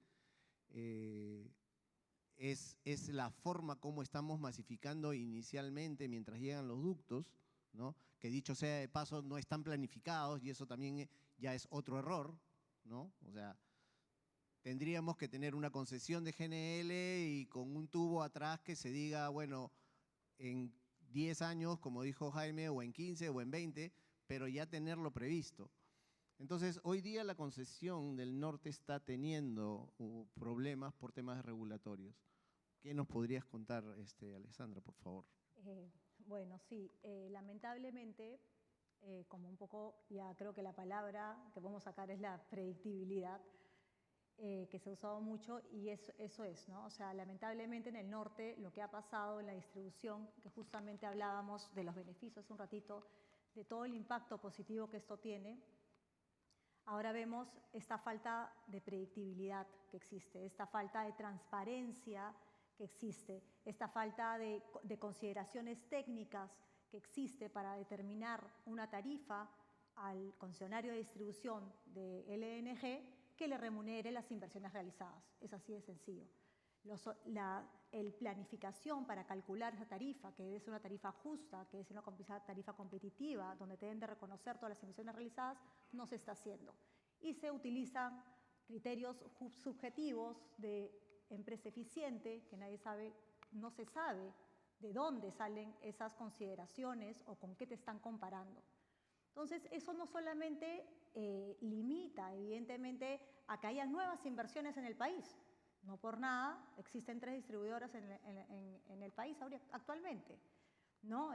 es la forma como estamos masificando inicialmente mientras llegan los ductos, ¿no? Que dicho sea de paso no están planificados, y eso también ya es otro error, ¿no? O sea, tendríamos que tener una concesión de GNL y con un tubo atrás que se diga, bueno, en 10 años, como dijo Jaime, o en 15 o en 20, pero ya tenerlo previsto. Entonces, hoy día la concesión del norte está teniendo problemas por temas regulatorios. ¿Qué nos podrías contar, Alessandra, por favor? Bueno, sí, lamentablemente, como un poco, ya creo que la palabra que podemos sacar es la predictibilidad, que se ha usado mucho, y eso es, ¿no? O sea, lamentablemente en el norte lo que ha pasado en la distribución, que justamente hablábamos de los beneficios hace un ratito, de todo el impacto positivo que esto tiene, ahora vemos esta falta de predictibilidad que existe, esta falta de transparencia que existe, esta falta de consideraciones técnicas que existe para determinar una tarifa al concesionario de distribución de LNG que le remunere las inversiones realizadas. Es así de sencillo. La planificación para calcular esa tarifa, que es una tarifa justa, que es una tarifa competitiva, donde deben de reconocer todas las inversiones realizadas, no se está haciendo. Y se utilizan criterios subjetivos de empresa eficiente, que nadie sabe, no se sabe de dónde salen esas consideraciones o con qué te están comparando. Entonces, eso no solamente limita, evidentemente, a que haya nuevas inversiones en el país. No por nada, existen 3 distribuidoras en el país actualmente, ¿no?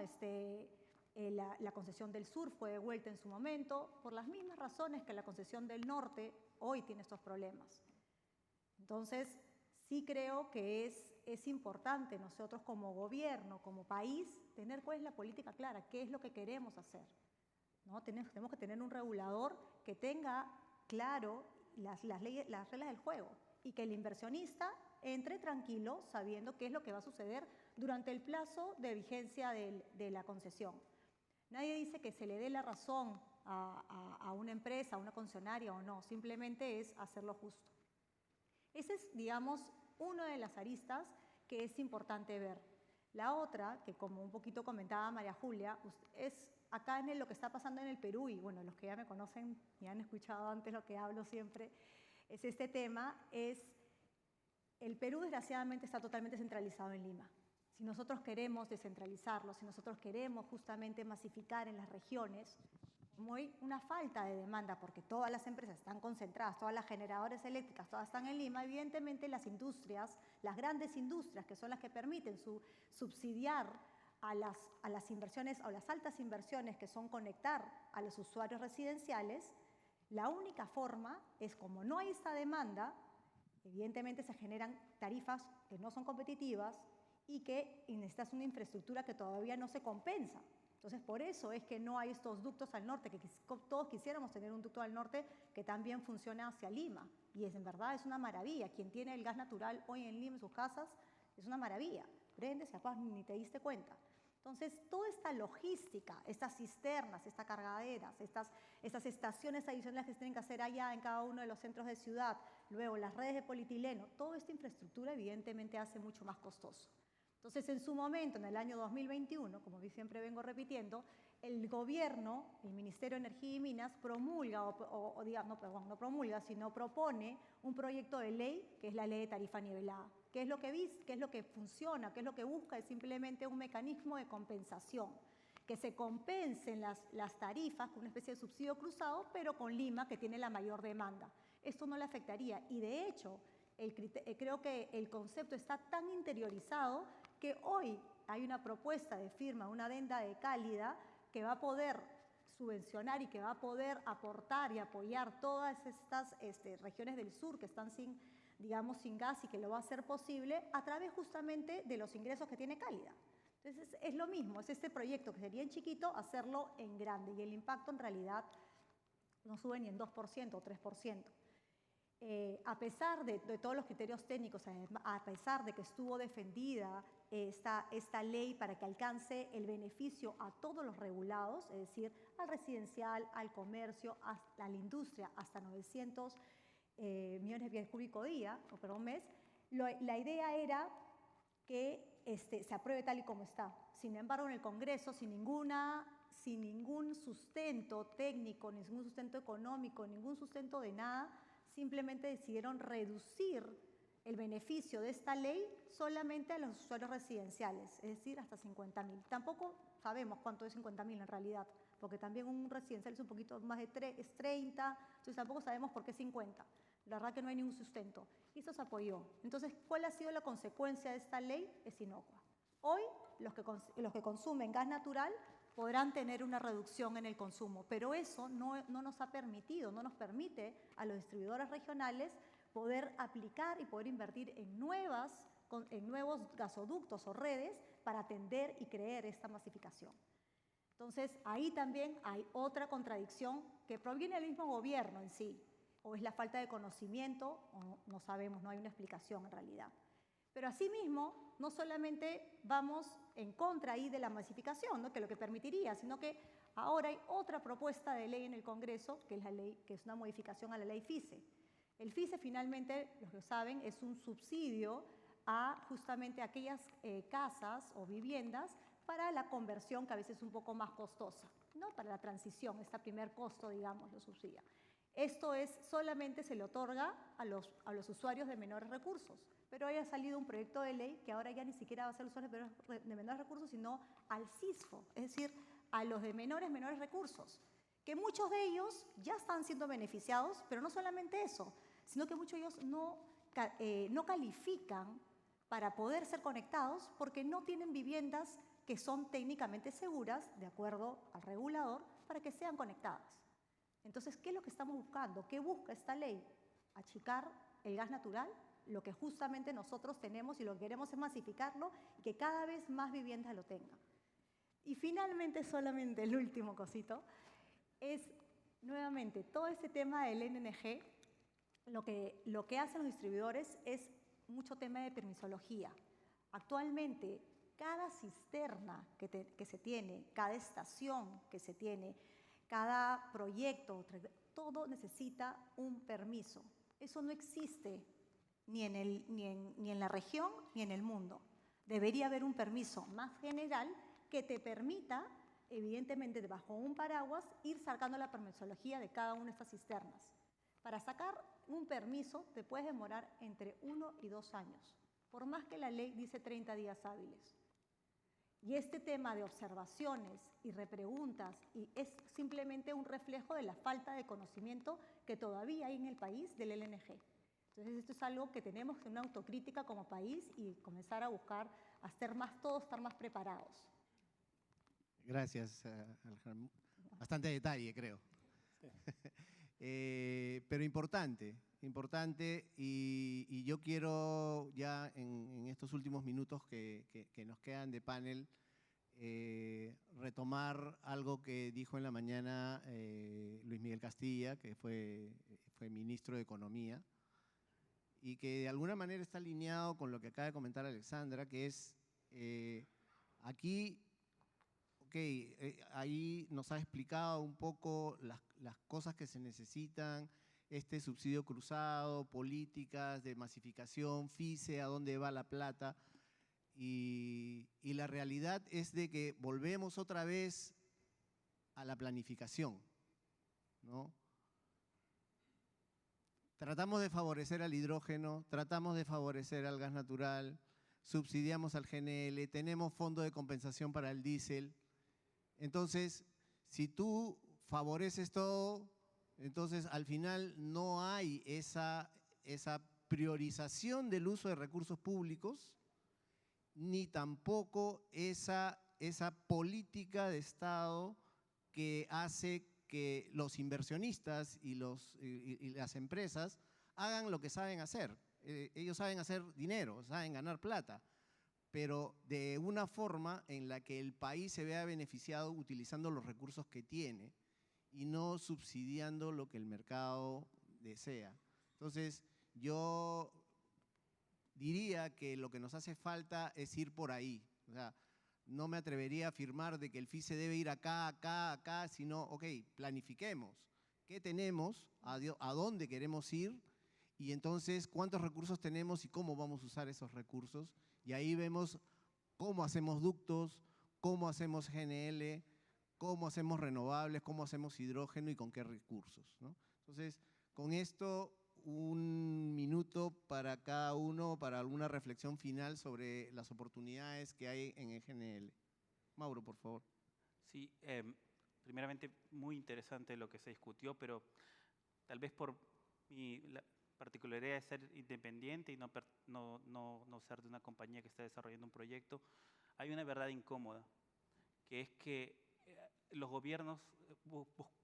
La concesión del sur fue devuelta en su momento por las mismas razones que la concesión del norte hoy tiene estos problemas. Entonces, sí creo que es importante nosotros como gobierno, como país, tener cuál es la política clara, qué es lo que queremos hacer, ¿no? Tenemos que tener un regulador que tenga claro las reglas del juego y que el inversionista entre tranquilo sabiendo qué es lo que va a suceder durante el plazo de vigencia de la concesión. Nadie dice que se le dé la razón a una empresa, a una concesionaria o no, simplemente es hacerlo justo. Ese es, digamos, una de las aristas que es importante ver. La otra, que como un poquito comentaba María Julia, es acá en lo que está pasando en el Perú, y bueno, los que ya me conocen y han escuchado antes lo que hablo siempre, es este tema, el Perú desgraciadamente está totalmente centralizado en Lima. Si nosotros queremos descentralizarlo, si nosotros queremos justamente masificar en las regiones, como hay una falta de demanda porque todas las empresas están concentradas, todas las generadoras eléctricas, todas están en Lima, evidentemente las industrias, las grandes industrias que son las que permiten subsidiar a las inversiones o las altas inversiones que son conectar a los usuarios residenciales, la única forma es, como no hay esta demanda, evidentemente se generan tarifas que no son competitivas y que necesitas una infraestructura que todavía no se compensa. Entonces, por eso es que no hay estos ductos al norte, que todos quisiéramos tener un ducto al norte que también funcione hacia Lima. Y en verdad es una maravilla. Quien tiene el gas natural hoy en Lima en sus casas es una maravilla. Prendes y apagas, ni te diste cuenta. Entonces, toda esta logística, estas cisternas, estas cargaderas, estas estaciones adicionales que se tienen que hacer allá en cada uno de los centros de ciudad, luego las redes de polietileno, toda esta infraestructura evidentemente hace mucho más costoso. Entonces, en su momento, en el año 2021, como siempre vengo repitiendo, el gobierno, el Ministerio de Energía y Minas, promulga, no promulga, sino propone un proyecto de ley, que es la ley de tarifa nivelada. ¿Qué es lo que funciona? ¿Qué es lo que busca? Es simplemente un mecanismo de compensación, que se compensen las tarifas con una especie de subsidio cruzado, pero con Lima, que tiene la mayor demanda. Esto no le afectaría y, de hecho, creo que el concepto está tan interiorizado que hoy hay una propuesta de firma, una adenda de Cálida, que va a poder subvencionar y que va a poder aportar y apoyar todas estas regiones del sur que están sin gas y que lo va a hacer posible a través justamente de los ingresos que tiene Cálida. Entonces, es lo mismo, es este proyecto que sería en chiquito, hacerlo en grande y el impacto en realidad no sube ni en 2% o 3%. A pesar de todos los criterios técnicos, a pesar de que estuvo defendida esta ley para que alcance el beneficio a todos los regulados, es decir, al residencial, al comercio, a la industria, hasta 900 millones de pies cúbicos día, o por mes, la idea era que se apruebe tal y como está. Sin embargo, en el Congreso, sin ningún sustento técnico, ningún sustento económico, ningún sustento de nada, simplemente decidieron reducir el beneficio de esta ley solamente a los usuarios residenciales, es decir, hasta 50.000. Tampoco sabemos cuánto es 50.000 en realidad, porque también un residencial es un poquito más de 30, entonces tampoco sabemos por qué 50. La verdad que no hay ningún sustento. Y eso se apoyó. Entonces, ¿cuál ha sido la consecuencia de esta ley? Es inocua. Hoy, los que consumen gas natural podrán tener una reducción en el consumo, pero eso no nos ha permitido, no nos permite a los distribuidores regionales poder aplicar y poder invertir en nuevos gasoductos o redes para atender y crear esta masificación. Entonces, ahí también hay otra contradicción que proviene del mismo gobierno en sí, o es la falta de conocimiento, o no sabemos, no hay una explicación en realidad. Pero asimismo, no solamente vamos en contra ahí de la masificación, ¿no? Que lo que permitiría, sino que ahora hay otra propuesta de ley en el Congreso, que es la ley, que es una modificación a la ley FICE. El FICE finalmente, los que saben, es un subsidio a justamente aquellas casas o viviendas para la conversión, que a veces es un poco más costosa, ¿no? Para la transición, este primer costo, digamos, lo subsidia. Esto solamente se le otorga a los usuarios de menores recursos, pero hoy ha salido un proyecto de ley que ahora ya ni siquiera va a ser usuarios de menores recursos, sino al CISFO, es decir, a los de menores recursos, que muchos de ellos ya están siendo beneficiados, pero no solamente eso, sino que muchos de ellos no califican para poder ser conectados porque no tienen viviendas que son técnicamente seguras, de acuerdo al regulador, para que sean conectadas. Entonces, ¿qué es lo que estamos buscando? ¿Qué busca esta ley? Achicar el gas natural, lo que justamente nosotros tenemos y lo que queremos es masificarlo y que cada vez más viviendas lo tengan. Y finalmente, solamente el último cosito, es nuevamente todo este tema del NNG, lo que hacen los distribuidores es mucho tema de permisología. Actualmente, cada cisterna que se tiene, cada estación que se tiene, cada proyecto, todo necesita un permiso. Eso no existe ni en la región ni en el mundo. Debería haber un permiso más general que te permita, evidentemente, bajo un paraguas, ir sacando la permisología de cada una de estas cisternas. Para sacar un permiso te puedes demorar entre 1 y 2 años, por más que la ley dice 30 días hábiles. Y este tema de observaciones y repreguntas es simplemente un reflejo de la falta de conocimiento que todavía hay en el país del LNG. Entonces, esto es algo que tenemos que hacer una autocrítica como país y comenzar a buscar, a todos estar más preparados. Gracias, Alejandra. Bastante detalle, creo. Sí. Pero importante, y yo quiero ya en estos últimos minutos que nos quedan de panel retomar algo que dijo en la mañana Luis Miguel Castilla, que fue ministro de Economía, y que de alguna manera está alineado con lo que acaba de comentar Alexandra, que es aquí, ahí nos ha explicado un poco las cosas que se necesitan, este subsidio cruzado, políticas de masificación, FICE, a dónde va la plata, y la realidad es de que volvemos otra vez a la planificación, ¿no? Tratamos de favorecer al hidrógeno, tratamos de favorecer al gas natural, subsidiamos al GNL, tenemos fondo de compensación para el diésel. Entonces, si tú favoreces todo, entonces al final no hay esa priorización del uso de recursos públicos, ni tampoco esa política de Estado que hace que los inversionistas y las empresas hagan lo que saben hacer. Ellos saben hacer dinero, saben ganar plata, pero de una forma en la que el país se vea beneficiado utilizando los recursos que tiene y no subsidiando lo que el mercado desea. Entonces, yo diría que lo que nos hace falta es ir por ahí. O sea, no me atrevería a afirmar de que el FICE debe ir acá, acá, acá, sino, ok, planifiquemos. ¿Qué tenemos? ¿A dónde queremos ir? Y entonces, ¿cuántos recursos tenemos y cómo vamos a usar esos recursos? Y ahí vemos cómo hacemos ductos, cómo hacemos GNL, cómo hacemos renovables, cómo hacemos hidrógeno y con qué recursos, ¿no? Entonces, con esto, un minuto para cada uno, para alguna reflexión final sobre las oportunidades que hay en el GNL. Mauro, por favor. Sí, primeramente muy interesante lo que se discutió, pero tal vez por la particularidad de ser independiente y no ser de una compañía que está desarrollando un proyecto, hay una verdad incómoda, que es que los gobiernos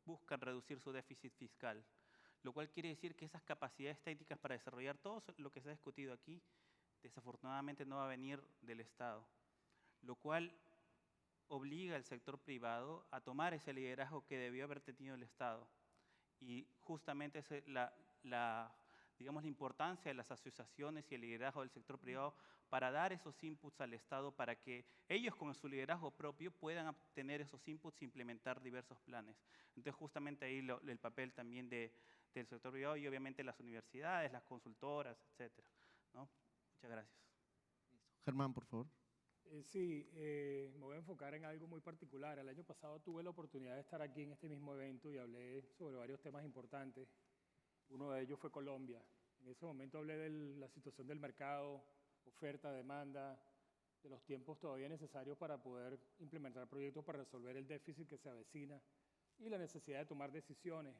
buscan reducir su déficit fiscal, lo cual quiere decir que esas capacidades técnicas para desarrollar todo lo que se ha discutido aquí, desafortunadamente no va a venir del Estado, lo cual obliga al sector privado a tomar ese liderazgo que debió haber tenido el Estado. Y justamente la digamos, la importancia de las asociaciones y el liderazgo del sector privado para dar esos inputs al Estado para que ellos con su liderazgo propio puedan obtener esos inputs e implementar diversos planes. Entonces, justamente ahí el papel también del sector privado y obviamente las universidades, las consultoras, etcétera, ¿no? Muchas gracias. Germán, por favor. Sí, me voy a enfocar en algo muy particular. El año pasado tuve la oportunidad de estar aquí en este mismo evento y hablé sobre varios temas importantes. Uno de ellos fue Colombia. En ese momento hablé de la situación del mercado, oferta, demanda, de los tiempos todavía necesarios para poder implementar proyectos para resolver el déficit que se avecina y la necesidad de tomar decisiones.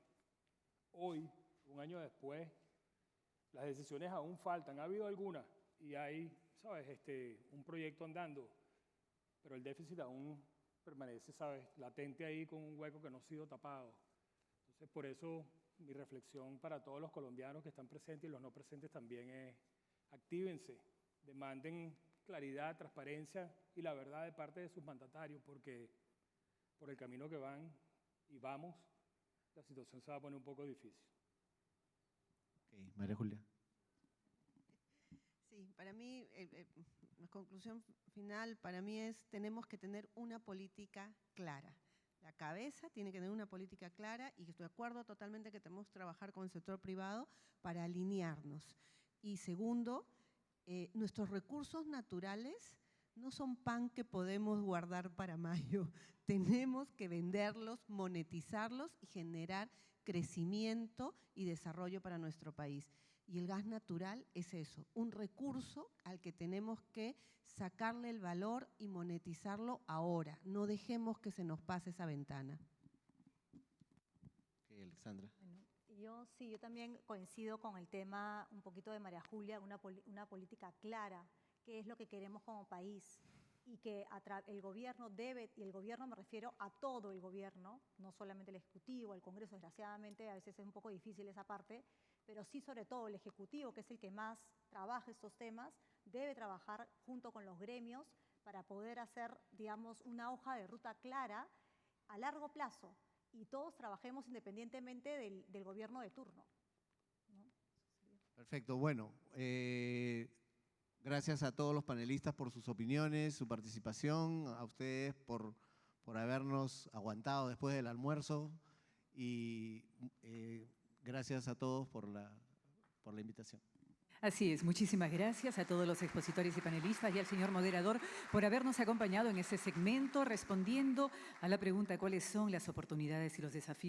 Hoy, un año después, las decisiones aún faltan. Ha habido algunas y hay, ¿sabes?, un proyecto andando, pero el déficit aún permanece, ¿sabes?, latente ahí con un hueco que no ha sido tapado. Entonces, por eso mi reflexión para todos los colombianos que están presentes y los no presentes también es: actívense, demanden claridad, transparencia y la verdad de parte de sus mandatarios, porque por el camino que van y vamos, la situación se va a poner un poco difícil. Okay, María Julia. Sí, para mí, la conclusión final para mí es: tenemos que tener una política clara. La cabeza tiene que tener una política clara y estoy de acuerdo totalmente que tenemos que trabajar con el sector privado para alinearnos. Y segundo, nuestros recursos naturales no son pan que podemos guardar para mayo. Tenemos que venderlos, monetizarlos y generar crecimiento y desarrollo para nuestro país. Y el gas natural es eso, un recurso al que tenemos que sacarle el valor y monetizarlo ahora. No dejemos que se nos pase esa ventana. Okay, Alexandra. Bueno, yo también coincido con el tema un poquito de María Julia, una política clara, qué es lo que queremos como país y que el gobierno debe, y el gobierno me refiero a todo el gobierno, no solamente el Ejecutivo, el Congreso, desgraciadamente a veces es un poco difícil esa parte, pero sí sobre todo el Ejecutivo, que es el que más trabaja estos temas, debe trabajar junto con los gremios para poder hacer, digamos, una hoja de ruta clara a largo plazo y todos trabajemos independientemente del gobierno de turno, ¿no? Perfecto, bueno, gracias a todos los panelistas por sus opiniones, su participación, a ustedes por habernos aguantado después del almuerzo y gracias a todos por la invitación. Así es, muchísimas gracias a todos los expositores y panelistas y al señor moderador por habernos acompañado en este segmento respondiendo a la pregunta: ¿cuáles son las oportunidades y los desafíos